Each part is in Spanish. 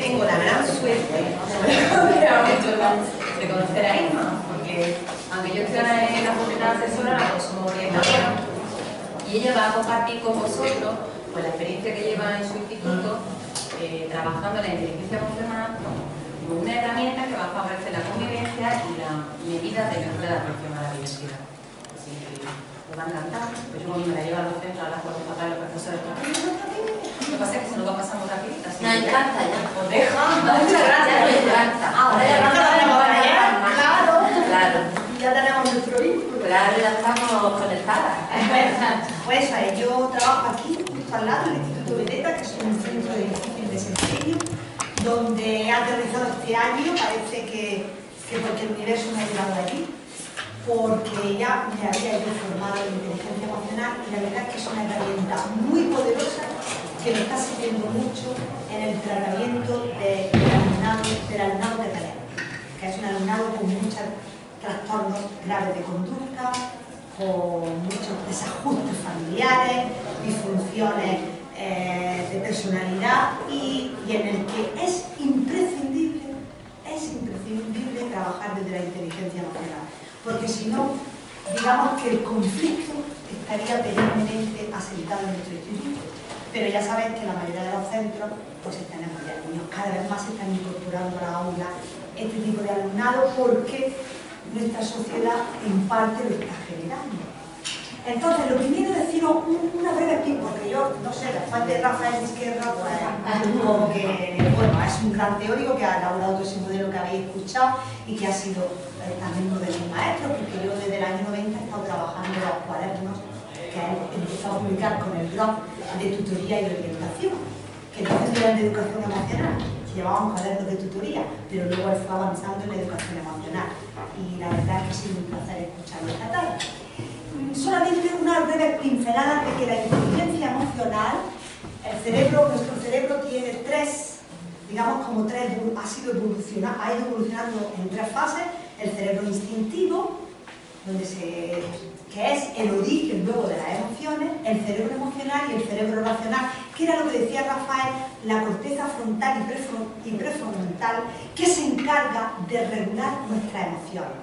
Tengo la gran suerte de conocer a Inma, porque aunque yo estoy en la facultad de asesora, la somos orientadora, y ella va a compartir con vosotros pues, la experiencia que lleva en su instituto trabajando en la inteligencia emocional como una herramienta que va a favorecer la convivencia y la medida de mejora de la atención a la diversidad. Así que os va a encantar, pues yo me la llevo a los centros, a las cuatro papás, los profesores. Lo que pasa es que se nos va a pasar muy rapidito. Me encanta ya. Os dejo. Muchas gracias, me encanta. Ahora ya tenemos para allá. Claro. Ya tenemos nuestro vínculo. Claro, ya estamos conectadas. Pues yo trabajo aquí, justo al lado, en el Instituto Vedeta, que es un centro de difícil desempeño, donde he aterrizado este año, parece que porque el universo me ha llevado allí, porque ya me había yo formado en inteligencia emocional y la verdad es que es una herramienta muy poderosa que me está sirviendo mucho en el tratamiento del alumnado que tenemos, que es un alumnado con muchos trastornos graves de conducta, con muchos desajustes familiares, disfunciones de personalidad y en el que es imprescindible trabajar desde la inteligencia emocional, porque si no, digamos que el conflicto estaría perennemente asentado en nuestro instituto. Pero ya sabéis que la mayoría de los centros, pues tenemos ya niños, cada vez más se están incorporando a la aula este tipo de alumnado porque nuestra sociedad en parte lo está generando. Entonces, lo primero es deciros una breve pin, porque yo, no sé, después de Rafael Izquierda, pues como que, bueno, es un gran teórico que ha elaborado todo ese modelo que habéis escuchado y que ha sido también uno de mis maestros, porque yo desde el año 90 he estado trabajando los cuadernos que él empezó a publicar con el blog de tutoría y de orientación, que no eran de educación emocional, se llamaban cuadernos de tutoría, pero luego él fue avanzando en la educación emocional. Y la verdad es que ha sido un placer escucharlo esta tarde. Solamente una breve pincelada de que la inteligencia emocional, nuestro cerebro tiene ha ido evolucionando en tres fases: el cerebro instintivo, que es el origen luego de las emociones, el cerebro emocional y el cerebro racional, que era lo que decía Rafael, la corteza frontal y prefrontal, que se encarga de regular nuestras emociones.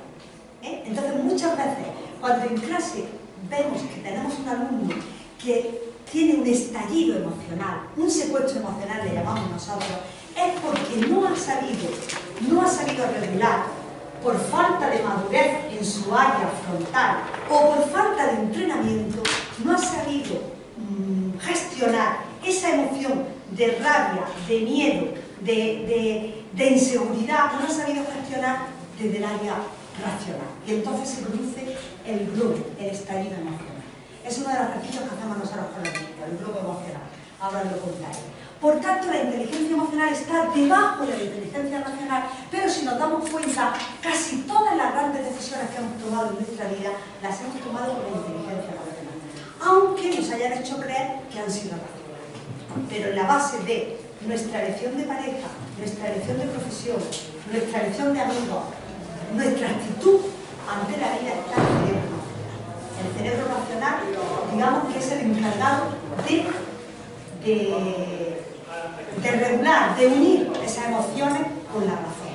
Entonces, muchas veces, cuando en clase vemos que tenemos un alumno que tiene un estallido emocional, un secuestro emocional le llamamos nosotros, es porque no ha sabido regular, por falta de madurez en su área frontal o por falta de entrenamiento, no ha sabido gestionar esa emoción de rabia, de miedo, de inseguridad, no ha sabido gestionar desde el área racional. Y entonces se produce el globo, el estallido emocional. Es uno de los ejercicios que hacemos nosotros con los niños, el globo emocional. Ahora lo contaré. Por tanto, la inteligencia emocional está debajo de la inteligencia racional, pero si nos damos cuenta, casi todas las grandes decisiones que hemos tomado en nuestra vida las hemos tomado con la inteligencia racional, aunque nos hayan hecho creer que han sido racionales. Pero en la base de nuestra elección de pareja, nuestra elección de profesión, nuestra elección de amigos, nuestra actitud ante la vida está el cerebro emocional. El cerebro racional, digamos que es el encargado de regular, de unir esas emociones con la razón.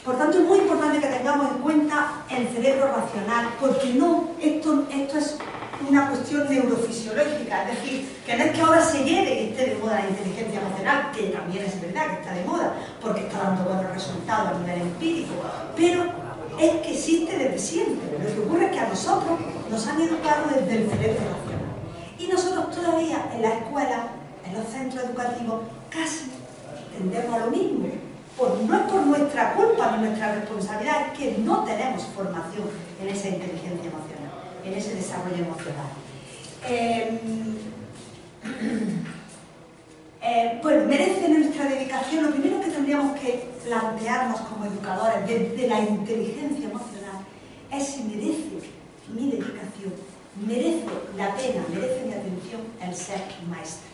Por tanto, es muy importante que tengamos en cuenta el cerebro racional, porque esto es una cuestión neurofisiológica, es decir, que no es que ahora se lleve y esté de moda la inteligencia emocional, que también es verdad que está de moda, porque está dando buenos resultados a nivel empírico, pero es que existe desde siempre. Lo que ocurre es que a nosotros nos han educado desde el cerebro racional. Y nosotros todavía en la escuela, en los centros educativos, casi tendemos a lo mismo. No es por nuestra culpa ni nuestra responsabilidad, es que no tenemos formación en esa inteligencia emocional, en ese desarrollo emocional. Bueno, merece nuestra dedicación. Lo primero que tendríamos que plantearnos como educadores desde la inteligencia emocional es si merece mi dedicación, merece la pena, merece mi atención el ser maestra,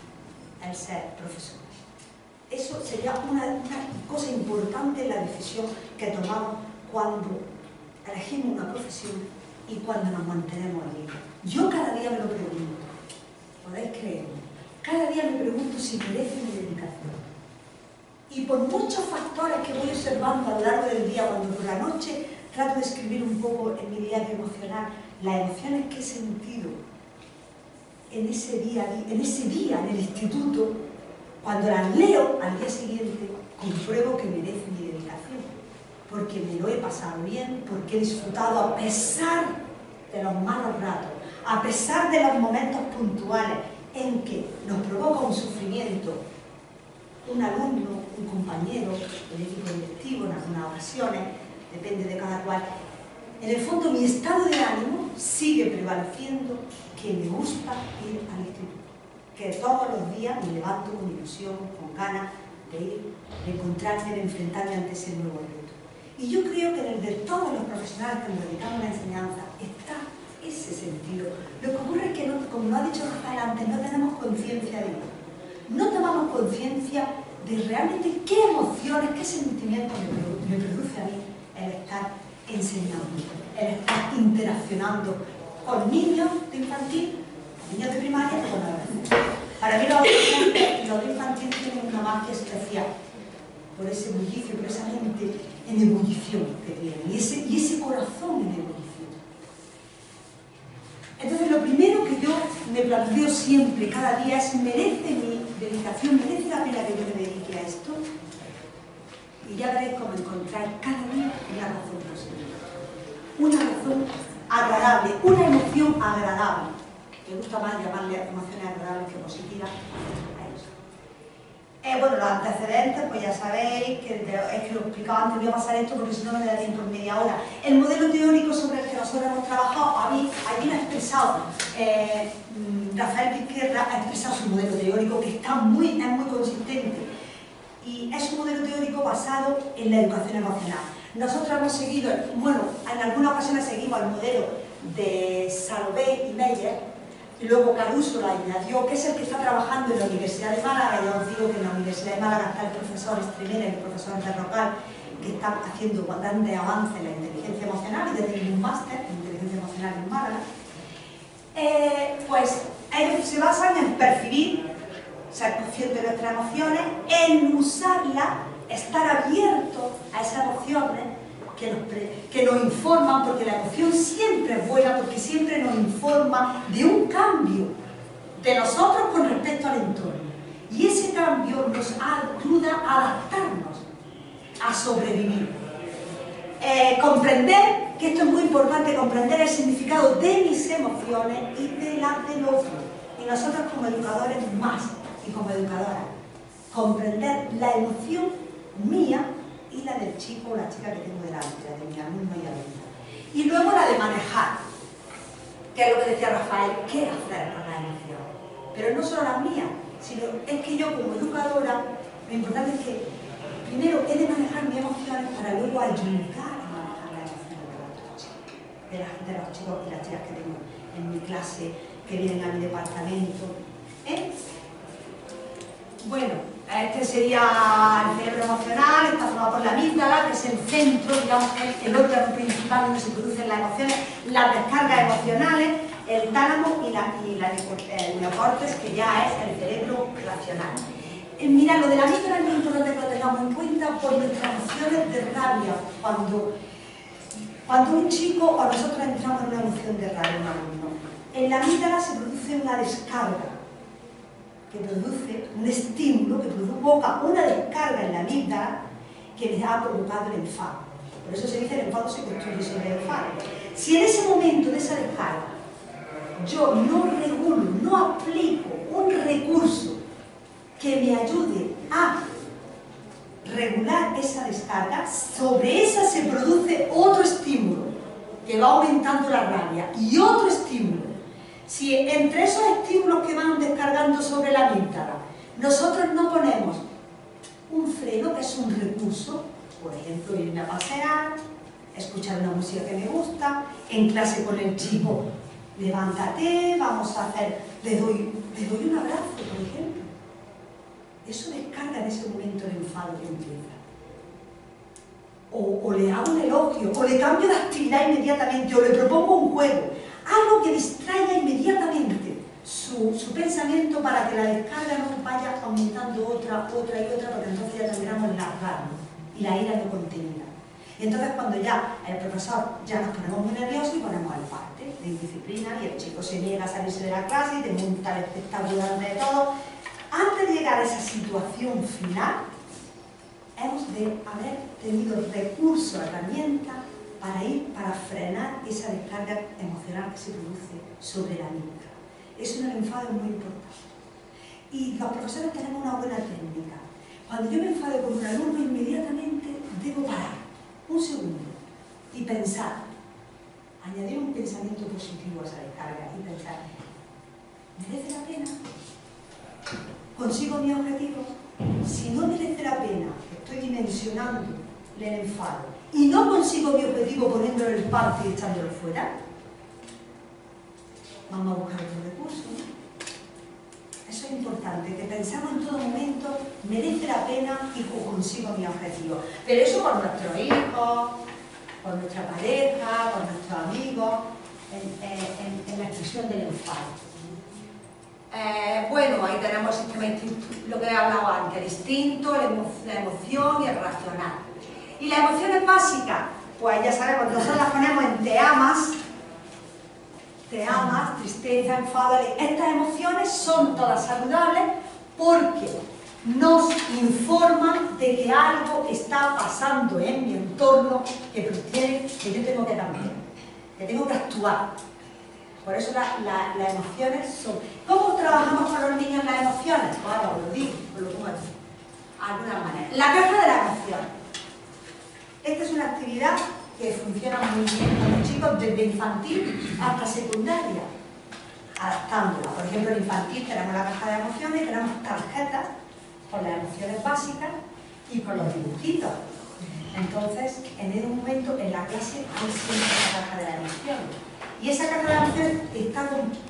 el ser profesor. Eso sería una cosa importante en la decisión que tomamos cuando elegimos una profesión y cuando nos mantenemos allí. Yo cada día me lo pregunto, podéis creerlo, cada día me pregunto si merece mi dedicación. Y por muchos factores que voy observando a lo largo del día, cuando por la noche trato de escribir un poco en mi diario emocional, las emociones que he sentido en ese día, en el instituto, cuando las leo al día siguiente, compruebo que merece mi dedicación, porque me lo he pasado bien, porque he disfrutado a pesar de los malos ratos, a pesar de los momentos puntuales en que nos provoca un sufrimiento un alumno, un compañero, el equipo directivo en algunas ocasiones, depende de cada cual. En el fondo mi estado de ánimo sigue prevaleciendo que me gusta ir al instituto, que todos los días me levanto con ilusión, con ganas de ir, de encontrarme, de enfrentarme ante ese nuevo reto. Y yo creo que en el de todos los profesionales que nos dedicamos a la enseñanza está ese sentido. Lo que ocurre es que, como lo ha dicho Rafael antes, no tenemos conciencia de ello. No tomamos conciencia de realmente qué emociones, qué sentimientos me produce a mí el estar enseñando, el estar interaccionando con niños de infantil, niños de primaria y con adolescentes. Para mí los de infantil tienen una magia especial por ese bullicio, por esa mente en ebullición que tienen y ese corazón en ebullición. Entonces lo primero que yo me planteo siempre, cada día, es: ¿merece mi dedicación, merece la pena que yo me dedique a esto? Y ya veréis cómo encontrar cada día una razón posible, una razón agradable, una emoción agradable. Me gusta más llamarle emociones agradables que positivas a eso. Bueno, los antecedentes, pues ya sabéis, que es que lo he explicado antes, voy a pasar esto porque si no me da tiempo en media hora. El modelo teórico sobre el que nosotros hemos trabajado, aquí lo ha expresado Rafael Vizquerra, ha expresado su modelo teórico, que es muy consistente. Y es un modelo teórico basado en la educación emocional. Nosotros hemos seguido, bueno, en algunas ocasiones seguimos el modelo de Salové y Meyer, y luego Caruso lo añadió, que es el que está trabajando en la Universidad de Málaga. Ya os digo que en la Universidad de Málaga está el profesor Estremera y el profesor Berrocal, que están haciendo grandes avances en la inteligencia emocional, y desde un máster en inteligencia emocional en Málaga. Pues ellos se basan en percibir, ser consciente de nuestras emociones, en usarlas, estar abiertos a esas emociones que nos informan, porque la emoción siempre es buena, porque siempre nos informa de un cambio de nosotros con respecto al entorno. Y ese cambio nos ayuda a adaptarnos, a sobrevivir. Comprender, que esto es muy importante, comprender el significado de mis emociones y de las del otro. Y nosotros como educadores más, y como educadoras, comprender la emoción mía y la del chico o la chica que tengo delante, la de mi alumno y alumna. Y luego la de manejar, que es lo que decía Rafael, qué hacer con las emociones. Pero no solo las mías, sino es que yo como educadora, lo importante es que primero he de manejar mis emociones para luego ayudar a manejar las emociones de los chicos y las chicas que tengo en mi clase, que vienen a mi departamento. Bueno, este sería el cerebro emocional, está formado por la amígdala, que es el centro, digamos, el órgano principal donde se producen las emociones, las descargas emocionales, el tálamo y el neocórtex, que ya es el cerebro racional. Mira, lo de la amígdala es muy importante que lo tengamos en cuenta por nuestras emociones de rabia. Cuando un chico o nosotros entramos en una emoción de rabia, un alumno, en la amígdala se produce una descarga, que produce un estímulo, que provoca una descarga en la amígdala que les ha provocado el enfado. Por eso se dice: el enfado se construye sobre el enfado. Si en ese momento de esa descarga yo no regulo, no aplico un recurso que me ayude a regular esa descarga, sobre esa se produce otro estímulo que va aumentando la rabia y otro estímulo. Si entre esos estímulos que van descargando sobre la amígdala nosotros no ponemos un freno, que es un recurso, por ejemplo, irme a pasear, escuchar una música que me gusta, en clase con el chico, levántate, vamos a hacer, le doy un abrazo, por ejemplo. Eso descarga en ese momento el enfado que empieza. O le hago un elogio, o le cambio de actividad inmediatamente, o le propongo un juego, algo que distraiga inmediatamente su pensamiento para que la descarga no vaya aumentando otra y otra, porque entonces ya terminamos la rabia y la ira no contenida. Y entonces cuando ya el profesor ya nos ponemos muy nerviosos y ponemos el parte de indisciplina y el chico se niega a salirse de la clase y te monta el espectáculo de todo. Antes de llegar a esa situación final, hemos de haber tenido recursos, herramientas para frenar esa descarga emocional que se produce sobre la amígdala. Eso en el enfado es muy importante. Y los profesores tenemos una buena técnica. Cuando yo me enfado con un alumno, inmediatamente debo parar un segundo y pensar, añadir un pensamiento positivo a esa descarga y pensar, ¿merece la pena? ¿Consigo mi objetivo? Si no merece la pena, estoy dimensionando el enfado y no consigo mi objetivo poniéndolo en el parte y echándolo fuera, vamos a buscar otro recurso, ¿no? Eso es importante, que pensamos en todo momento, merece la pena y consigo mi objetivo. Pero eso con nuestros hijos, con nuestra pareja, con nuestros amigos, en la expresión del enfado. Bueno, ahí tenemos el sistema instinto, lo que he hablado antes, el instinto, la emoción y el racional. Y las emociones básicas, pues ya sabemos, nosotros las ponemos en te amas, tristeza, enfado. Estas emociones son todas saludables porque nos informan de que algo está pasando en mi entorno que yo tengo que cambiar, que tengo que actuar. Por eso las emociones son... ¿Cómo trabajamos con los niños las emociones? Pues ahora os lo digo, os lo pongo aquí. De alguna manera. La caja de las emociones. Esta es una actividad que funciona muy bien con los chicos desde infantil hasta secundaria, adaptándola. Por ejemplo, en infantil tenemos la caja de emociones y tenemos tarjetas con las emociones básicas y con los dibujitos. Entonces, en ese momento, en la clase hay siempre la caja de las emociones. Y esa caja de emociones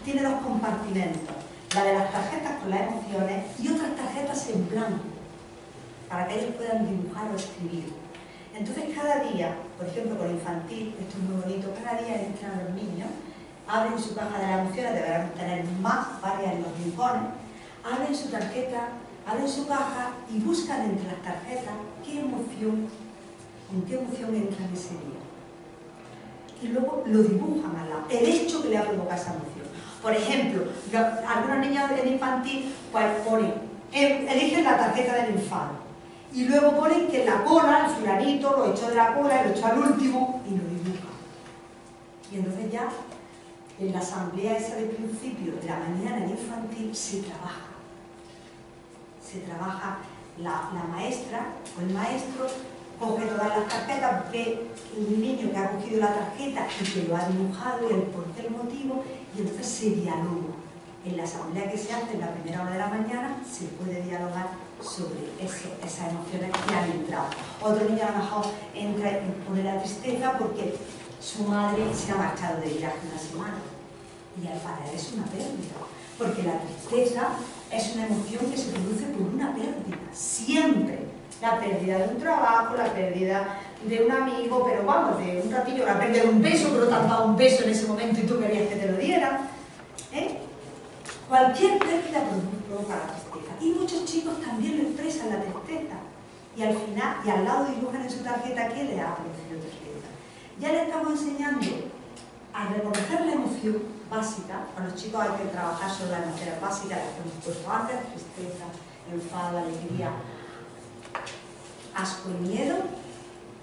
tiene dos compartimentos, la de las tarjetas con las emociones y otras tarjetas en blanco, para que ellos puedan dibujar o escribir. Entonces cada día, por ejemplo con infantil, esto es muy bonito, cada día entran los niños, abren su caja de las emociones, deberán tener varias en los rincones, abren su tarjeta, abren su caja y buscan entre las tarjetas en qué emoción entran ese día. Y luego lo dibujan al lado, el hecho que le ha provocado esa emoción. Por ejemplo, algunos niños en infantil pues ponen, eligen la tarjeta del enfado y luego ponen que en la cola, el fulanito lo echó de la cola y lo echó al último y lo dibujan. Y entonces ya en la asamblea esa de principio de la mañana en infantil se trabaja la maestra o el maestro, coge todas las tarjetas, ve el niño que ha cogido la tarjeta y que lo ha dibujado y el por qué el motivo, y entonces se dialoga. En la asamblea que se hace en la primera hora de la mañana se puede dialogar sobre esas emociones que han entrado. Otro niño a lo mejor entra y pone la tristeza porque su madre se ha marchado de viaje una semana y para él es una pérdida, porque la tristeza es una emoción que se produce por una pérdida, siempre. La pérdida de un trabajo, la pérdida de un amigo, pero vamos, de un ratillo, la pérdida de un beso, pero te han dado un beso en ese momento y tú querías que te lo dieran. Cualquier pérdida provoca la tristeza. Y muchos chicos también lo expresan la tristeza. Y al final, y al lado dibujan en su tarjeta qué le ha producido tristeza. Ya le estamos enseñando a reconocer la emoción básica. Con los chicos hay que trabajar sobre las emociones básicas, las que hemos puesto antes, tristeza, enfado, alegría, asco y miedo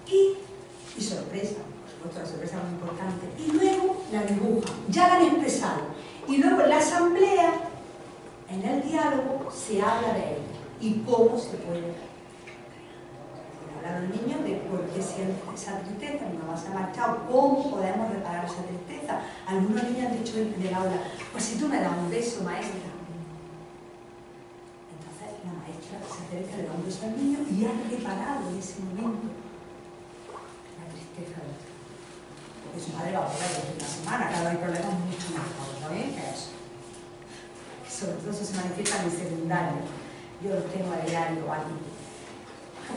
y sorpresa. Por supuesto, la sorpresa es muy importante. Y luego la dibujan, ya la han expresado. Y luego en la asamblea, en el diálogo, se habla de ella y cómo se puede hablar a los niños de por qué sienten esa tristeza, mi mamá se ha marchado, cómo podemos reparar esa tristeza. Algunos niños han dicho en el aula, pues si tú me das un beso, maestra. Entonces se acerca, le da un beso al niño y ha reparado en ese momento la tristeza del otro. Porque su madre va a volver desde una semana, claro, hay problemas mucho más gordos, ¿no? Que eso. Sobre todo eso se manifiesta en secundario. Yo los tengo a diario aquí.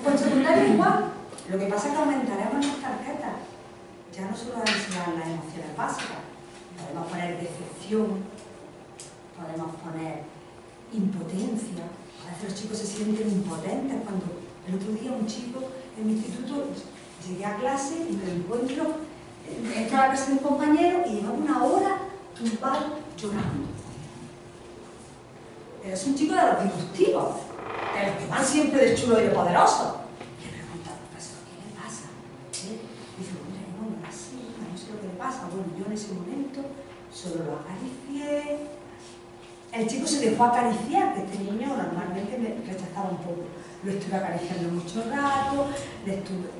Pues en secundario igual. Lo que pasa es que aumentaremos las tarjetas. Ya no solo enseñar las emociones básicas. Podemos poner decepción, podemos poner impotencia. A veces los chicos se sienten impotentes cuando el otro día un chico en mi instituto llegué a clase y me encuentro, entro a la casa de un compañero y llevaba una hora tumbado llorando. Pero es un chico de los disruptivos, de los que van siempre de chulo y de poderoso. Le pregunto al profesor, ¿qué le pasa? Dice, mira, no, así, no sé lo que le pasa. Bueno, yo en ese momento solo lo acaricié. El chico se dejó acariciar, que este niño normalmente me rechazaba un poco. Lo estuve acariciando mucho rato,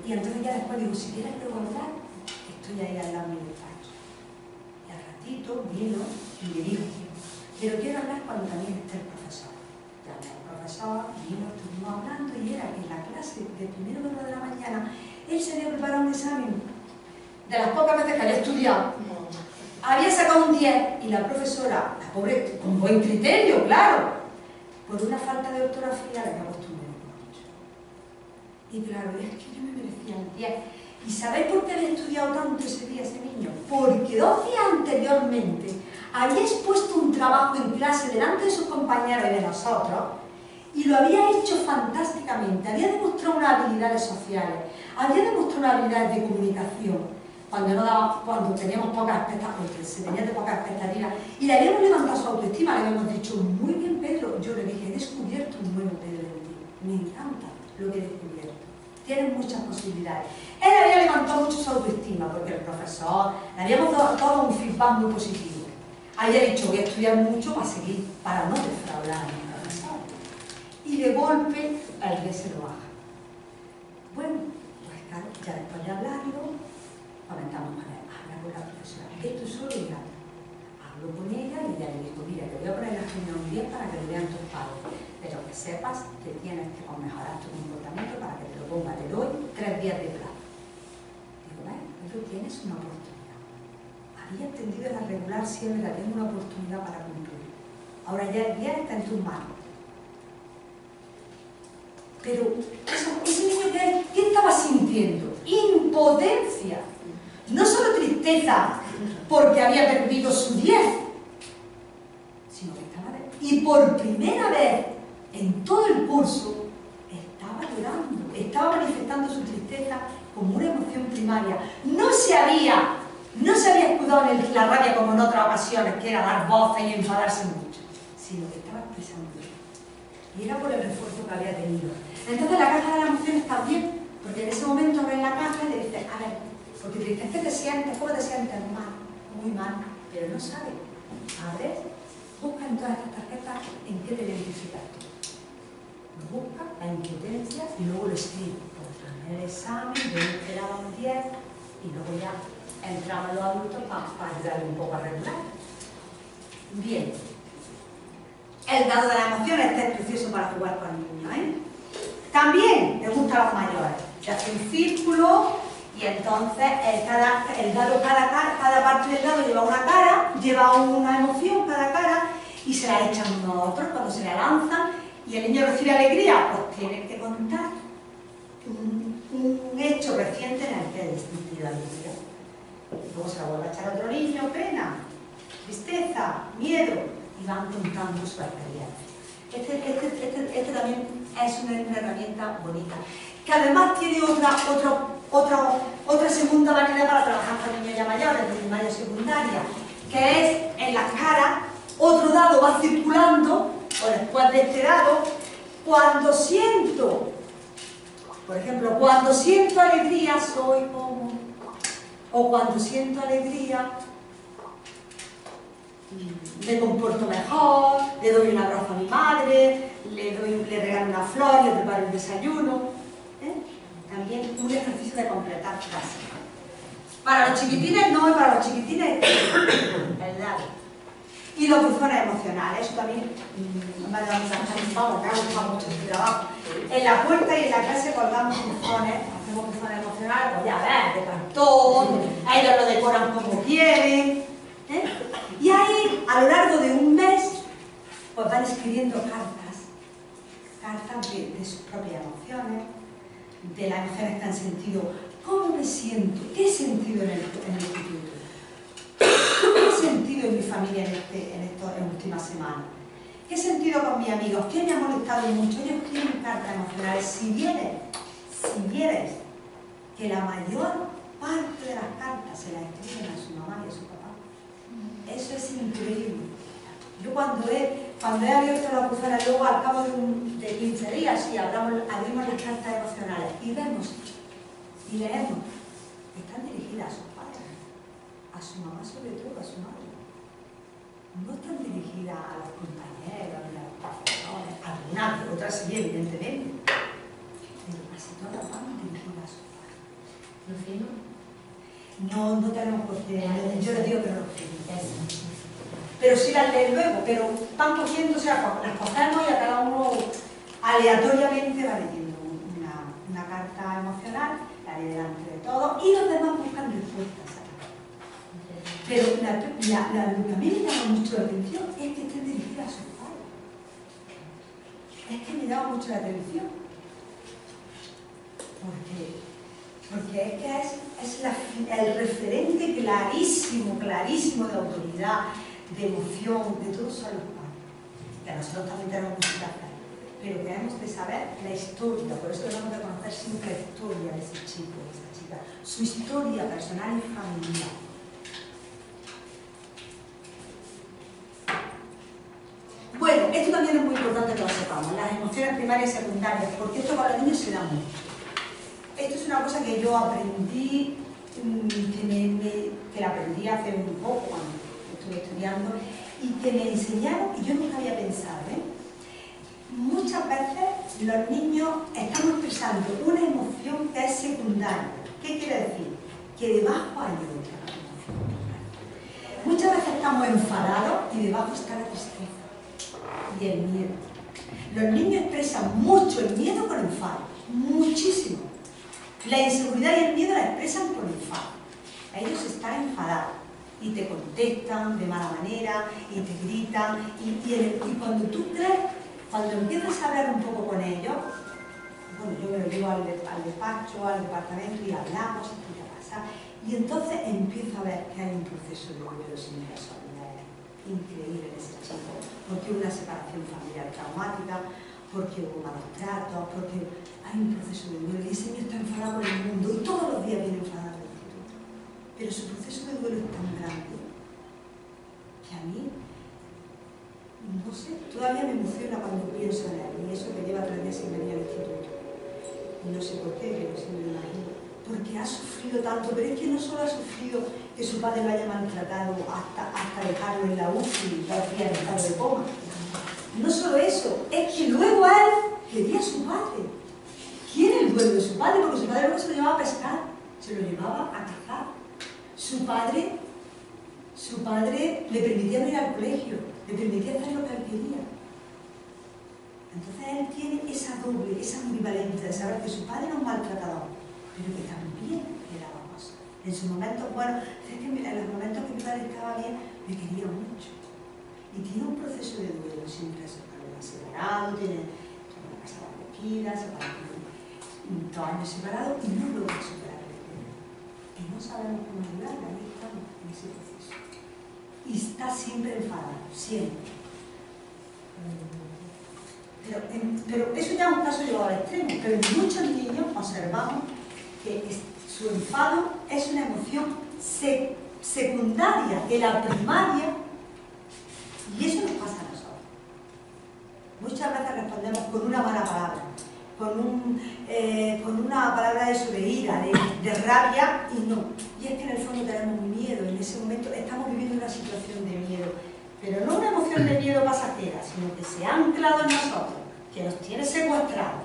y entonces ya después digo, si quieres recordar, estoy ahí al lado del despacho. Y al ratito vino y me dijo, pero quiero hablar cuando también esté el profesor. Llamé al profesor, vino, estuvimos hablando, y era que en la clase de primero de la mañana, él se había preparado un examen, de las pocas veces que había estudiado. Había sacado un 10 y la profesora, la pobre, con buen criterio, claro, por una falta de ortografía le había puesto un 9,8. Y claro, es que yo me merecía el 10. ¿Y sabéis por qué había estudiado tanto ese día ese niño? Porque 2 días anteriormente había expuesto un trabajo en clase delante de sus compañeros y de nosotros y lo había hecho fantásticamente. Había demostrado unas habilidades sociales, había demostrado unas habilidades de comunicación. Cuando teníamos pocas expectativas, se tenía de pocas expectativas, y le habíamos levantado su autoestima, le habíamos dicho, muy bien Pedro, yo le dije, he descubierto un nuevo Pedro en ti, me encanta lo que he descubierto, tienes muchas posibilidades. Él había levantado mucho su autoestima, porque el profesor, le habíamos dado un feedback muy positivo, había dicho, voy a estudiar mucho para seguir, para no defraudar a mi profesor, y de golpe el día se lo baja. Bueno, pues claro, ya después de hablarlo, comentamos con él, habla con la profesora, que tú solo y habla. Hablo con ella y ella le dijo, mira, te voy a poner la agenda un día para que lo vean tus padres, pero que sepas que tienes que mejorar tu comportamiento para que te lo ponga, te doy 3 días de plazo. Digo, pero tienes una oportunidad. Había entendido la regular siempre, la tengo una oportunidad para cumplir. Ahora ya el día está en tus manos. Pero ese niño ¿qué estaba sintiendo? Impotencia. No solo tristeza porque había perdido su 10, sino que y por primera vez en todo el curso estaba llorando, estaba manifestando su tristeza como una emoción primaria. No se había escudado en la rabia como en otras ocasiones, que era dar voces y enfadarse mucho, sino que estaba expresando. Y era por el refuerzo que había tenido. Entonces la caja de la emoción está bien, porque en ese momento ves la caja y le dices, a ver, porque te dices, ¿qué te sientes? ¿Cómo te sientes? Mal, muy mal, pero no sabes. A ver, busca en todas estas tarjetas en qué te identificas tú. Busca la impotencia y luego lo escribe. Pues en el examen, yo me esperaba un 10 y luego ya entramos los adultos para ayudarle un poco a regular. Bien. El dado de las emociones, este es precioso para jugar con niños, ¿eh? También me gustan los mayores. Se hace un círculo y entonces cada parte del dado lleva una cara, lleva una emoción cada cara y se la echan unos a otros cuando se la lanzan y el niño recibe alegría, pues tiene que contar un hecho reciente en el que haya sentido alegría. Luego se la vuelve a echar a otro niño, pena, tristeza, miedo, y van contando su experiencia. Este también es una herramienta bonita, que además tiene otra segunda variedad para trabajar con niños ya mayores, de primaria y secundaria, que es en las caras, otro dado va circulando, o después de este dado, cuando siento, por ejemplo, cuando siento alegría soy como, o cuando siento alegría me comporto mejor, le doy un abrazo a mi madre, le regalo una flor, le preparo un desayuno. También un ejercicio de completar frases. Para los chiquitines no, y para los chiquitines el dado. Y los buzones emocionales, eso también me ha dado vamos, me ha gustado mucho este trabajo. En la puerta y en la clase colgamos buzones, hacemos buzones emocionales, pues ya ves, de cartón, ellos lo decoran como quieren, ¿eh? Y ahí, a lo largo de un mes, pues van escribiendo cartas de sus propias emociones, de las emociones que han sentido, cómo me siento, qué he sentido en el instituto, qué he sentido en mi familia en últimas semanas, qué he sentido con mis amigos, qué me ha molestado mucho. Ellos escriben cartas emocionales. Si vieres que la mayor parte de las cartas se las escriben a su mamá y a su papá, eso es increíble. Yo cuando he abierto la buzona, luego al cabo de 15 días, sí, abrimos las cartas emocionales y vemos y leemos, están dirigidas a sus padres, a su mamá sobre todo, a su madre. No están dirigidas a los compañeros, ni a los profesores, algunas, pero otras sí, evidentemente. Pero casi todas van dirigidas a sus padres. ¿Lo firmo? No tenemos por qué, yo les digo que no lo firmen. Pero sí las leen luego, pero van cogiendo, o sea, las cogemos y a cada uno aleatoriamente va leyendo una carta emocional, la lee delante de todos y los demás buscan respuestas. Pero lo que a mí me llama mucho la atención es que estén dirigidas a sus padres. Es que me llama mucho la atención. Porque es que es el referente clarísimo de autoridad, de emoción, de todo son los padres. Que nosotros también tenemos mucho que hacer, pero que hemos de saber la historia, por eso debemos de conocer siempre la historia de ese chico, de esa chica, su historia personal y familiar. Bueno, esto también es muy importante que lo sepamos, las emociones primarias y secundarias, porque esto para los niños se da mucho. Esto es una cosa que yo aprendí, que la aprendí hace un poco cuando estuve estudiando, y que me enseñaron, y yo nunca había pensado, muchas veces los niños estamos expresando una emoción que es secundaria. ¿Qué quiere decir? Que debajo hay otra emoción. Muchas veces estamos enfadados y debajo está la tristeza y el miedo. Los niños expresan mucho el miedo con enfado, muchísimo. La inseguridad y el miedo la expresan con enfado. Ellos están enfadados y te contestan de mala manera y te gritan y cuando tú crees, cuando empiezas a hablar un poco con ellos, bueno, yo me lo llevo al despacho, al departamento y hablamos, ¿qué pasa? Y entonces empiezo a ver que hay un proceso de duelo sin casualidades increíble en ese chico, porque hubo una separación familiar traumática, porque hubo malos tratos, porque hay un proceso de duelo y ese niño está enfadado con el mundo y todos los días viene enfadado al instituto. Pero su proceso de duelo es tan grande que a mí, no sé, todavía me emociona cuando pienso en él, y eso que lleva 3 días sin venir al instituto. Y no sé por qué, pero sí me imagino. Porque ha sufrido tanto, pero es que no solo ha sufrido que su padre lo haya maltratado hasta dejarlo en la UCI, 2 días en estado de coma. No solo eso, es que luego él quería a su padre. Quiere el duelo de su padre, porque su padre luego se lo llevaba a pescar, se lo llevaba a cazar. Su padre le permitía ir al colegio, le permitía hacer lo que él quería. Entonces él tiene esa doble, esa ambivalencia de saber que su padre era un maltratador, pero que también le daba cosas. En sus momentos, bueno, es que en los momentos que mi padre estaba bien, me quería mucho. Y tiene un proceso de duelo, siempre se ha separado, tiene una casa recogida, separado, 2 años separados y no logra superar el duelo. Y no sabemos cómo ayudarle, ahí estamos en ese proceso. Y está siempre enfadado, siempre. Pero eso ya es un caso llevado al extremo, pero en muchos niños observamos que su enfado es una emoción secundaria, que la primaria, y eso nos pasa a nosotros. Muchas veces respondemos con una mala palabra, con una palabra de ira, de rabia, y no. Y es que en el fondo tenemos miedo, en ese momento estamos viviendo una situación de miedo, pero no una emoción de miedo pasajera, sino que se ha anclado en nosotros, que nos tiene secuestrados,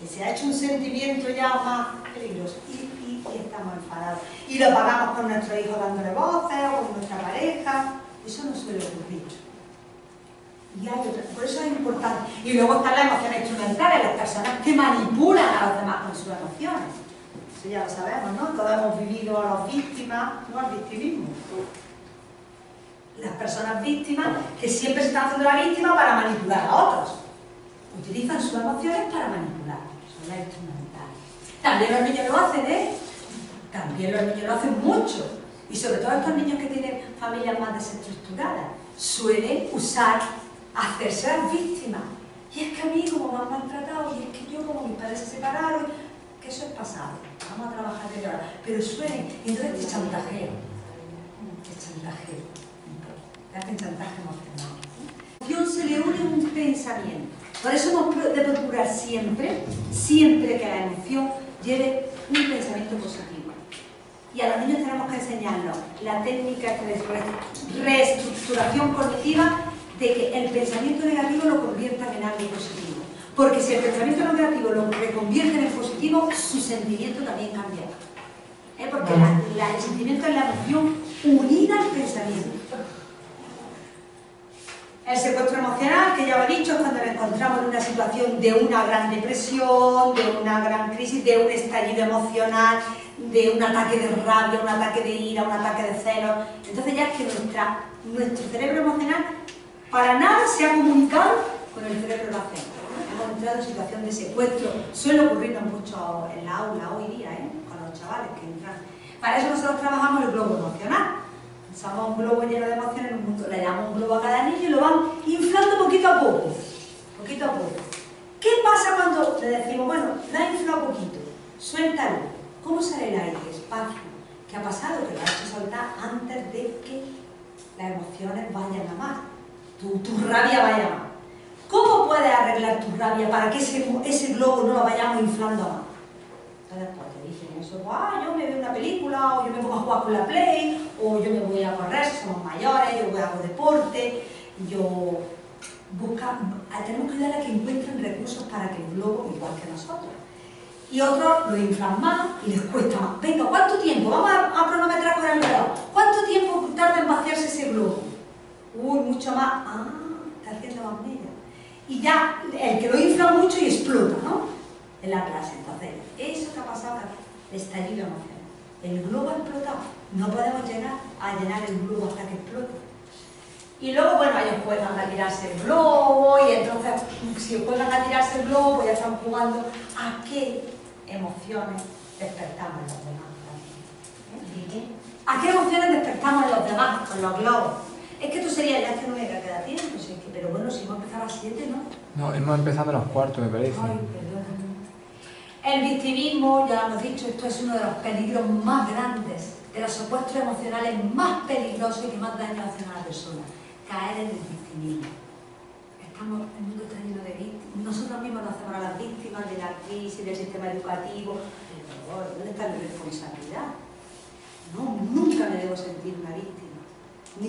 que se ha hecho un sentimiento ya más peligroso, y estamos enfadados. Y lo pagamos con nuestros hijos dándole voces, o con nuestra pareja, Eso no suele ocurrir. Y hay otra, por eso es importante. Y luego están las emociones instrumentales, las personas que manipulan a los demás con sus emociones. Eso ya lo sabemos, ¿no? Todos hemos vivido a las víctimas, no al victimismo. Las personas víctimas que siempre se están haciendo la víctima para manipular a otros. Utilizan sus emociones para manipular. Son las instrumentales. También los niños lo hacen, ¿eh? También los niños lo hacen mucho. Y sobre todo estos niños que tienen familias más desestructuradas suelen usar, hacerse las víctimas. Y es que a mí como me han maltratado, y es que yo como mis padres se separaron, que eso es pasado. Vamos a trabajar de ahora. Pero suelen, y entonces te chantajean. Te chantajean. Te hacen chantaje emocional. A la emoción se le une un pensamiento. Por eso hemos de procurar siempre que la emoción lleve un pensamiento positivo. Y a los niños tenemos que enseñarlos la técnica de reestructuración cognitiva de que el pensamiento negativo lo conviertan en algo positivo. Porque si el pensamiento negativo lo reconvierten en positivo, su sentimiento también cambia. Porque el sentimiento es la emoción unida al pensamiento. El secuestro emocional, que ya lo he dicho, es cuando nos encontramos en una situación de una gran depresión, de una gran crisis, de un estallido emocional, de un ataque de rabia, un ataque de ira, un ataque de celos. Entonces ya es que nuestro cerebro emocional para nada se ha comunicado con el cerebro racional. Hemos entrado en situación de secuestro. Suele ocurrirnos mucho en la aula hoy día, con los chavales que entran. Para eso nosotros trabajamos el globo emocional. Usamos un globo lleno de emociones en un mundo, le damos un globo a cada niño y lo vamos inflando poquito a poco. Poquito a poco. ¿Qué pasa cuando le decimos, bueno, la ha inflado poquito, suéltalo? ¿Cómo sale el aire? Despacio. ¿Qué ha pasado? Que lo ha hecho soltar antes de que las emociones vayan a más. Tu rabia vaya a más. ¿Cómo puedes arreglar tu rabia para que ese globo no lo vayamos inflando a más? Entonces, pues te dicen eso, yo me veo una película, o yo me pongo a jugar con la Play, o yo me voy a correr, somos mayores, yo voy a hacer deporte, tenemos que ayudar a que encuentren recursos para que el globo, igual que nosotros. Y otros lo inflan más y les cuesta más. Venga, ¿cuánto tiempo? Vamos a cronometrar con el reloj. ¿Cuánto tiempo tarda en vaciarse ese globo? Uy, mucho más. Está haciendo más mella. Y ya, el que lo infla mucho y explota, ¿no? En la clase. Entonces, eso que ha pasado acá, estallido emocional. El globo ha explotado. No podemos llegar a llenar el globo hasta que explote. Y luego, bueno, ellos juegan a tirarse el globo y entonces, si juegan a tirarse el globo, pues ya están jugando a qué emociones despertamos en los demás. ¿A qué emociones despertamos en los demás con los globos? Es que tú serías, ya que no me queda tiempo, pero bueno, si hemos empezado a las 7, ¿no? No, hemos empezado a las 4, me parece. Ay, perdón. El victimismo, ya lo hemos dicho, esto es uno de los peligros más grandes, de los secuestros emocionales más peligrosos y que más daño hacen a la persona. Caer en el victimismo. El mundo está lleno de víctimas. Nosotros mismos nos hacemos a las víctimas de la crisis, del sistema educativo. Pero, ¿dónde está mi responsabilidad? No, nunca me debo sentir una víctima. Ni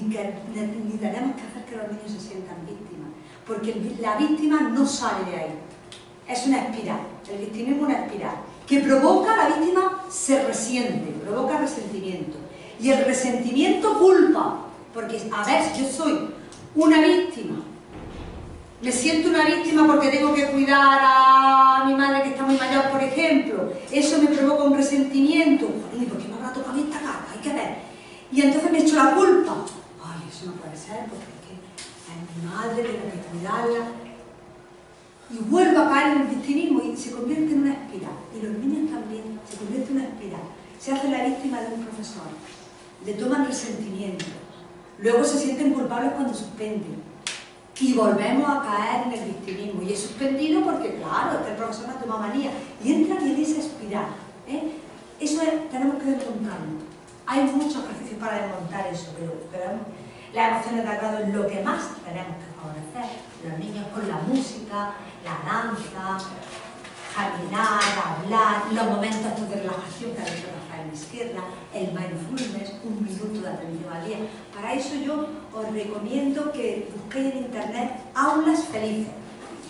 tenemos que hacer que los niños se sientan víctimas. Porque la víctima no sale de ahí. Es una espiral. El victimismo es una espiral. Que provoca, la víctima se resiente, provoca resentimiento. Y el resentimiento culpa. Porque, a ver, yo soy una víctima. Me siento una víctima porque tengo que cuidar a mi madre que está muy mayor, por ejemplo. Eso me provoca un resentimiento. ¿Y por qué me habrá tocado a mí esta carga? Hay que ver. Y entonces me echo la culpa. Ay, eso no puede ser porque es mi madre, tengo que cuidarla. Y vuelvo a caer en el victimismo y se convierte en una espiral. Y los niños también se convierte en una espiral. Se hace la víctima de un profesor. Le toman resentimiento. Luego se sienten culpables cuando suspenden. Y volvemos a caer en el victimismo. Y es suspendido porque, claro, el profesor me toma manía. Y entran en esa espiral. Eso tenemos que desmontarlo. Hay muchos ejercicios para desmontar eso, pero las emociones de agrado es lo que más tenemos que favorecer. Los niños con la música, la danza, caminar, hablar, los momentos estos de relajación que ha dicho Rafael Izquierda, el mindfulness, 1 minuto de atención al día. Para eso yo os recomiendo que busquéis en internet Aulas Felices.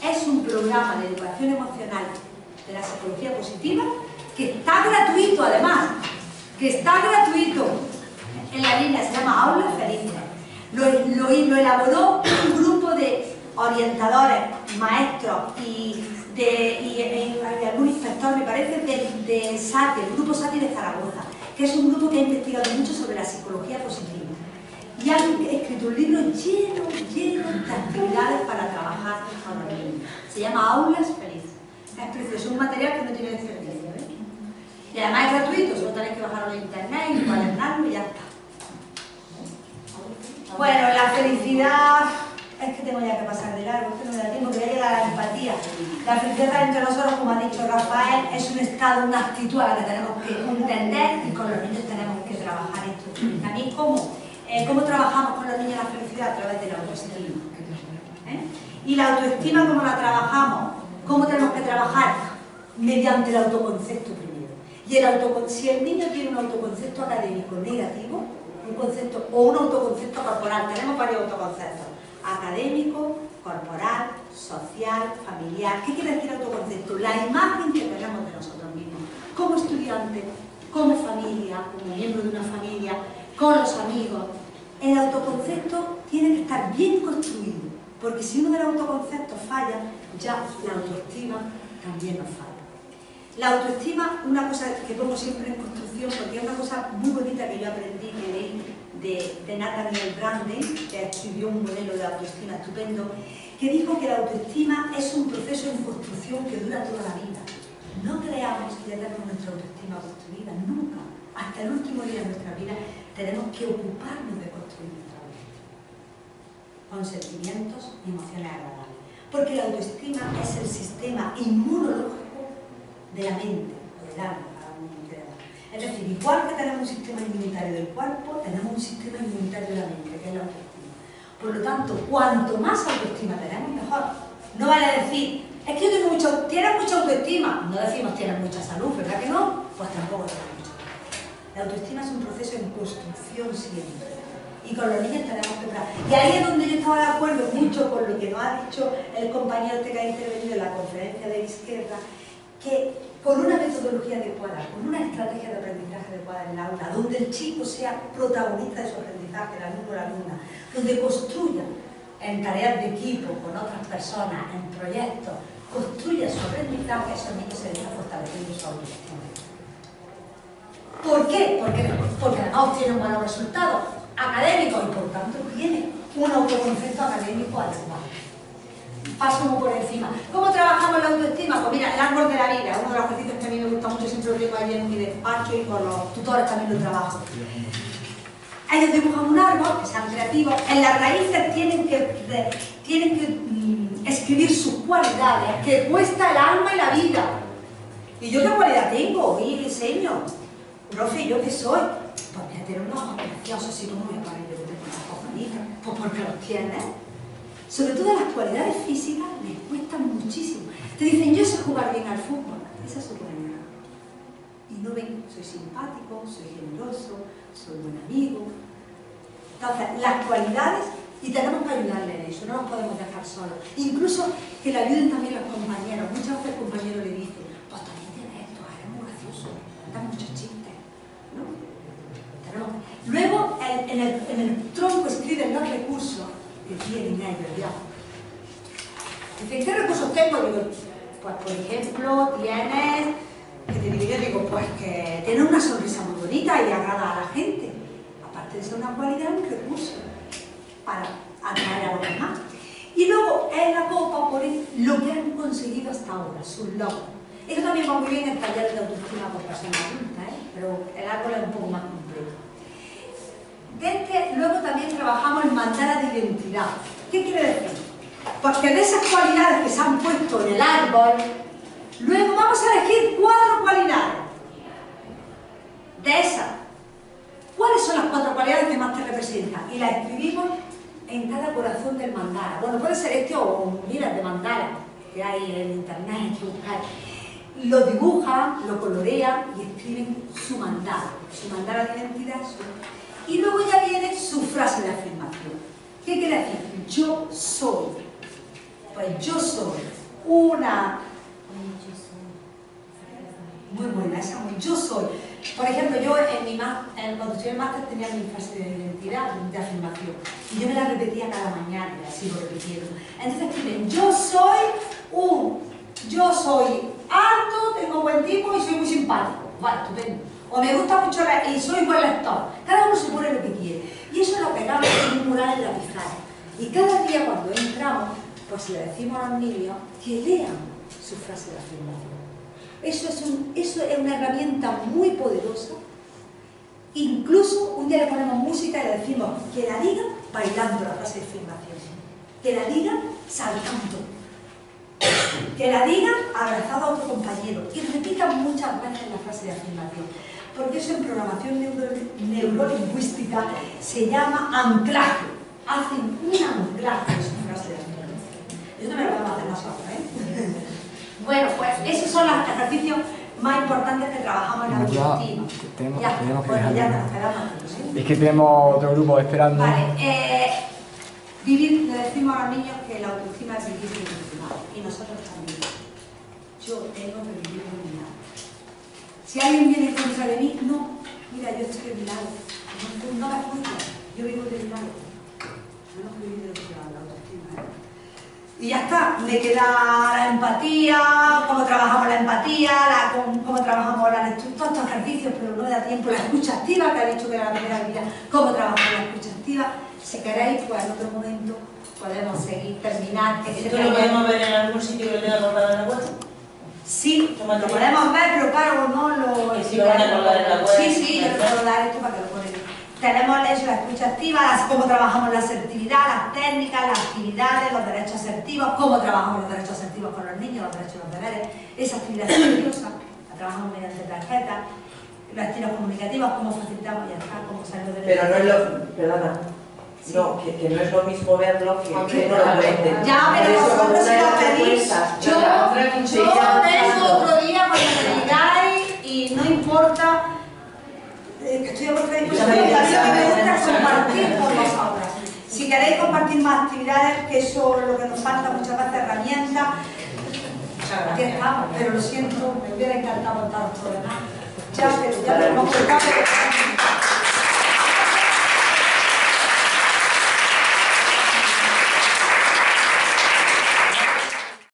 Es un programa de educación emocional de la psicología positiva que está gratuito además, que está gratuito en la línea, se llama Aulas Felices. Lo elaboró un grupo de orientadores, maestros y algún inspector, me parece, de SATI, el grupo SATI de Zaragoza, que es un grupo que ha investigado mucho sobre la psicología positiva. Y han escrito un libro lleno de actividades para trabajar con los niños. Se llama Aulas Felices. Es precioso, es un material que no tiene desperdicio, ¿eh? Y además es gratuito, solo tenéis que bajarlo en internet, encuadernarlo y ya está. Bueno, la felicidad... Es que tengo ya que pasar de largo, es que no me da tiempo, que ya llega la empatía. La felicidad entre nosotros, como ha dicho Rafael, es un estado, una actitud a la que tenemos que entender y con los niños tenemos que trabajar esto. También cómo trabajamos con los niños la felicidad a través de la autoestima. Y la autoestima, ¿cómo la trabajamos? ¿Cómo tenemos que trabajar? Mediante el autoconcepto primero. Y si el niño tiene un autoconcepto académico negativo, un autoconcepto corporal, tenemos varios autoconceptos: académico, corporal, social, familiar. ¿Qué quiere decir autoconcepto? La imagen que tenemos de nosotros mismos, como estudiantes, como familia, como miembro de una familia, con los amigos. El autoconcepto tiene que estar bien construido, porque si uno de los autoconceptos falla, ya la autoestima también nos falla. La autoestima, una cosa que pongo siempre en construcción, porque es una cosa muy bonita que yo aprendí, que leí de Nathaniel Branden, que escribió un modelo de autoestima estupendo, que dijo que la autoestima es un proceso en construcción que dura toda la vida. No creamos que ya tenemos nuestra autoestima construida, nunca. Hasta el último día de nuestra vida tenemos que ocuparnos de construir nuestra autoestima, con sentimientos y emociones agradables. Porque la autoestima es el sistema inmunológico de la mente, o del alma, cada uno quiera. Es decir, igual que tenemos un sistema inmunitario del cuerpo, tenemos un sistema inmunitario de la mente, que es la autoestima. Por lo tanto, cuanto más autoestima tenemos, mejor. No vale decir, es que yo tengo ¿tienes mucha autoestima? No decimos tienes mucha salud, ¿verdad que no? Pues tampoco tienes mucha autoestima. La autoestima es un proceso en construcción siempre. Y con los niños tenemos que trabajar. Y ahí es donde yo estaba de acuerdo mucho con lo que nos ha dicho el compañero que ha intervenido en la conferencia de Izquierda, que con una metodología adecuada, con una estrategia de aprendizaje adecuada en el aula, donde el chico sea protagonista de su aprendizaje, el alumno o la alumna, donde construya en tareas de equipo, con otras personas, en proyectos, construya su aprendizaje, a esos niños se les está fortaleciendo su autoestima. ¿Por qué? Porque además obtiene un buen resultado académico y por tanto tiene un autoconcepto académico adecuado. Paso muy por encima. ¿Cómo trabajamos la autoestima? Pues mira, el árbol de la vida, uno de los ejercicios que a mí me gusta mucho, siempre lo tengo allí en mi despacho y con los tutores también lo trabajo. Ellos dibujan un árbol, que sean creativos, en las raíces tienen que escribir sus cualidades, que cuesta el alma y la vida. ¿Y yo qué cualidad tengo? Y le enseño. Profe, ¿yo qué soy? Pues voy a tener unos ojos preciosos, si no me voy a parar yo que tengo unos ojos bonitos. Pues porque los tienes. Sobre todo las cualidades físicas les cuestan muchísimo. Te dicen, yo sé jugar bien al fútbol. Esa es su cualidad. Y no ven, soy simpático, soy generoso, soy buen amigo. Entonces, las cualidades, y tenemos que ayudarle en eso, no nos podemos dejar solos. Incluso que le ayuden también los compañeros. Muchas veces el compañero le dice, pues también tienes esto, eres muy gracioso, das muchos chistes, ¿no? Luego, en el tronco escriben los recursos que tienen ellos ya. Dicen, ¿qué recursos tengo? Digo, pues por ejemplo, tienes, que te digo yo, digo, pues que tienes una sonrisa muy bonita y agrada a la gente. Aparte de ser una cualidad, un recurso para atraer a los demás. Y luego en la copa ponen lo que han conseguido hasta ahora, sus logros. Eso también va muy bien en talleres de autoestima por personas adultas, pero el árbol es un poco más completo. Luego también trabajamos en mandala de identidad. ¿Qué quiere decir? Porque de esas cualidades que se han puesto en el árbol, luego vamos a elegir 4 cualidades. De esas, ¿cuáles son las 4 cualidades que más te representan? Y las escribimos en cada corazón del mandala. Bueno, puede ser este o miles de mandalas que hay en internet, que buscar. Lo dibujan, lo colorean y escriben su mandala de identidad. Y luego ya viene su frase de afirmación. ¿Qué quiere decir? Yo soy. Pues yo soy una... Muy buena esa, yo soy Por ejemplo, yo cuando estudié el máster tenía mi frase de identidad, de afirmación, y yo me la repetía cada mañana y la sigo repitiendo. Entonces escriben, yo soy alto, tengo buen tipo y soy muy simpático. Vale, estupendo. O me gusta mucho leer y soy buen lector. Cada uno se pone lo que quiere. Y eso lo pegamos en un mural en la pizarra. Y cada día cuando entramos, pues le decimos a los niños que lean su frase de afirmación. Eso es una herramienta muy poderosa. Incluso un día le ponemos música y le decimos que la digan bailando la frase de afirmación, que la digan saltando, que la digan abrazado a otro compañero y repitan muchas veces la frase de afirmación, porque eso en programación neurolingüística se llama anclaje. Hacen un anclaje de su frase de afirmación. Esto me lo vamos a hacer nosotros, ¿eh? Bueno, pues esos son los ejercicios más importantes que trabajamos en la autoestima. Tenemos que bueno, dejar ya de- nos quedamos. ¿Sí? Es que tenemos otro grupo esperando. Vale, le decimos a los niños que la autoestima es vivir iluminado, y nosotros también. Yo tengo que vivir iluminado. Si alguien viene en contra de mí, no, mira, yo estoy iluminado. No me escuchas, yo vivo iluminado. Tenemos que vivir de lo que se llama la autoestima, ¿eh? Y ya está, me queda la empatía, cómo trabajamos la empatía, cómo trabajamos la lectura, todos estos ejercicios, pero no me da tiempo. La escucha activa, que ha dicho que era la primera habilidad, cómo trabajamos la escucha activa. Si queréis, pues en otro momento podemos seguir, terminar. ¿Esto lo podemos ver en algún sitio que lo tenga colgado en la web? Sí, lo podemos ver, pero claro, no lo... ¿Y si lo van a colgar en la web? Sí, yo te puedo dar esto para que lo ponen. Tenemos eso, la escucha activa, cómo trabajamos la asertividad, las técnicas, las actividades, los derechos asertivos, cómo trabajamos los derechos asertivos con los niños, los derechos y los deberes, esa actividad silenciosa, la trabajamos mediante tarjetas, los estilos comunicativos, cómo facilitamos, ya está, cómo salir de... Pero no es lo... Perdona. Sí. No, que no es lo mismo verlo que Hombre, uno lo cuente. ya, pero Por eso, vosotros como si una lo de las pedís, propuestas, yo ya, vengo otro día cuando me digáis y no importa que estoy a vuestra disposición, Ya me también me gusta digas, compartir con vosotras. Si queréis compartir más actividades, que eso es lo que nos falta muchas veces, herramientas, aquí estamos, pero lo siento, me hubiera encantado contaros todo lo demás. Ya, pero ya tenemos que